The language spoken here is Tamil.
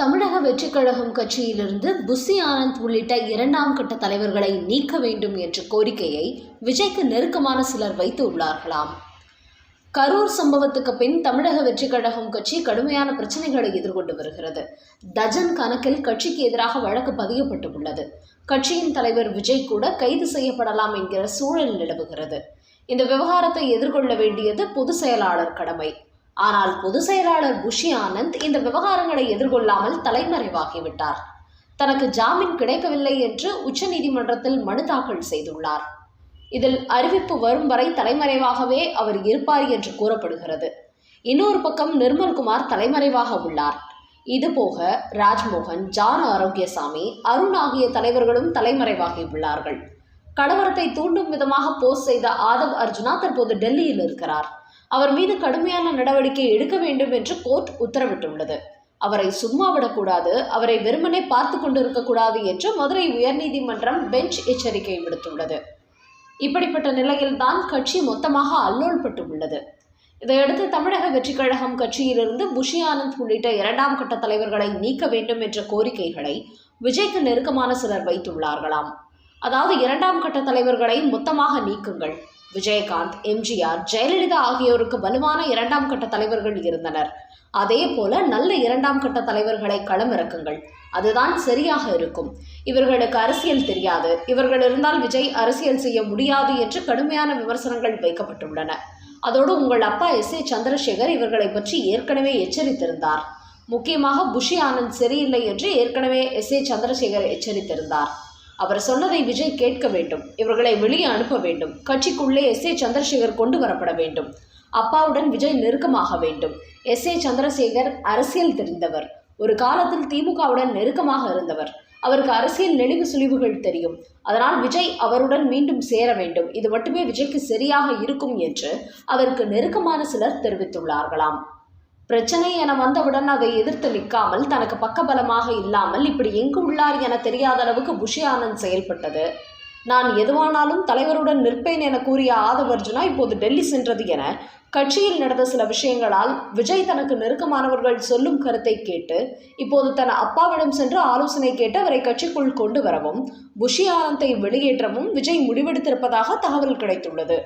தமிழக வெற்றிக் கழகம் கட்சியிலிருந்து புசி ஆனந்த் உள்ளிட்ட இரண்டாம் கட்ட தலைவர்களை நீக்க வேண்டும் என்ற கோரிக்கையை விஜய்க்கு நெருக்கமான சிலர் வைத்து உள்ளார்களாம். கரூர் சம்பவத்துக்கு பின் தமிழக வெற்றிக் கழகம் கட்சி கடுமையான பிரச்சனைகளை எதிர்கொண்டு வருகிறது. டஜன் கணக்கில் கட்சிக்கு எதிராக வழக்கு பதியப்பட்டு உள்ளது. கட்சியின் தலைவர் விஜய் கூட கைது செய்யப்படலாம் என்கிற சூழல் நிலவுகிறது. இந்த விவகாரத்தை எதிர்கொள்ள வேண்டியது பொதுச் செயலாளர் கடமை. ஆனால் பொதுச் செயலாளர் புஷி ஆனந்த் இந்த விவகாரங்களை எதிர்கொள்ளாமல் தலைமறைவாகிவிட்டார். தனக்கு ஜாமீன் கிடைக்கவில்லை என்று உச்சநீதிமன்றத்தில் மனு தாக்கல் செய்துள்ளார். இதில் அறிவிப்பு வரும் வரை தலைமறைவாகவே அவர் இருப்பார் என்று கூறப்படுகிறது. இன்னொரு பக்கம் நிர்மல்குமார் தலைமறைவாக உள்ளார். இதுபோக ராஜ்மோகன், ஜான் ஆரோக்கியசாமி, அருண் ஆகிய தலைவர்களும் தலைமறைவாகி உள்ளார்கள். கலவரத்தை தூண்டும் விதமாக போஸ்ட் செய்த ஆதவ் அர்ஜுனா தற்போது டெல்லியில் இருக்கிறார். அவர் மீது கடுமையான நடவடிக்கை எடுக்க வேண்டும் என்று கோர்ட் உத்தரவிட்டுள்ளது. அவரை சும்மா விடக்கூடாது, அவரை வெறுமனே பார்த்து கொண்டிருக்கக்கூடாது என்று மதுரை உயர்நீதிமன்றம் பெஞ்ச் எச்சரிக்கை விடுத்துள்ளது. இப்படிப்பட்ட நிலையில்தான் கட்சி மொத்தமாக அல்லோல்பட்டு உள்ளது. இதையடுத்து தமிழக வெற்றிக் கழகம் கட்சியிலிருந்து புஷி ஆனந்த் உள்ளிட்ட இரண்டாம் கட்ட தலைவர்களை நீக்க வேண்டும் என்ற கோரிக்கைகளை விஜய்க்கு நெருக்கமான சிலர் வைத்துள்ளார்களாம். அதாவது இரண்டாம் கட்ட தலைவர்களை மொத்தமாக நீக்குங்கள். விஜயகாந்த், எம்ஜிஆர், ஜெயலலிதா ஆகியோருக்கு வலுவான இரண்டாம் கட்ட தலைவர்கள் இருந்தனர். அதே போல நல்ல இரண்டாம் கட்ட தலைவர்களை களமிறக்குங்கள். அதுதான் சரியாக இருக்கும். இவர்களுக்கு அரசியல் தெரியாது, இவர்கள் இருந்தால் விஜய் அரசியல் செய்ய முடியாது என்று கடுமையான விமர்சனங்கள் வைக்கப்பட்டுள்ளன. அதோடு உங்கள் அப்பா S.A. சந்திரசேகர் இவர்களை பற்றி ஏற்கனவே எச்சரித்திருந்தார். முக்கியமாக புஷி ஆனந்த் சரியில்லை என்று ஏற்கனவே S.A. சந்திரசேகர் எச்சரித்திருந்தார். அவர் சொன்னதை விஜய் கேட்க வேண்டும். இவர்களை வெளியே அனுப்ப வேண்டும். கட்சிக்குள்ளே S.A. சந்திரசேகர் கொண்டு வரப்பட வேண்டும். அப்பாவுடன் விஜய் நெருக்கமாக வேண்டும். S.A. சந்திரசேகர் அரசியல் தெரிந்தவர். ஒரு காலத்தில் திமுகவுடன் நெருக்கமாக இருந்தவர். அவருக்கு அரசியல் நெளிவு சுழிவுகள் தெரியும். அதனால் விஜய் அவருடன் மீண்டும் சேர வேண்டும். இது மட்டுமே விஜய்க்கு சரியாக இருக்கும் என்று அவருக்கு நெருக்கமான சிலர் தெரிவித்துள்ளார்களாம். பிரச்சனை என வந்தவுடன் அதை எதிர்த்து நிற்காமல், தனக்கு பக்கபலமாக இல்லாமல் இப்படி எங்கு உள்ளார் என தெரியாத அளவுக்கு புஷி ஆனந்த் செயல்பட்டது. நான் எதுவானாலும் தலைவருடன் நிற்பேன் என கூறிய ஆதவ் அர்ஜுனா இப்போது டெல்லி சென்றது என கட்சியில் நடந்த சில விஷயங்களால் விஜய் தனக்கு நெருக்கமானவர்கள் சொல்லும் கருத்தை கேட்டு இப்போது தன் அப்பாவிடம் சென்று ஆலோசனை கேட்டு அவரை கட்சிக்குள் கொண்டு வரவும் புஷி ஆனந்தை வெளியேற்றவும் விஜய் முடிவெடுத்திருப்பதாக தகவல் கிடைத்துள்ளது.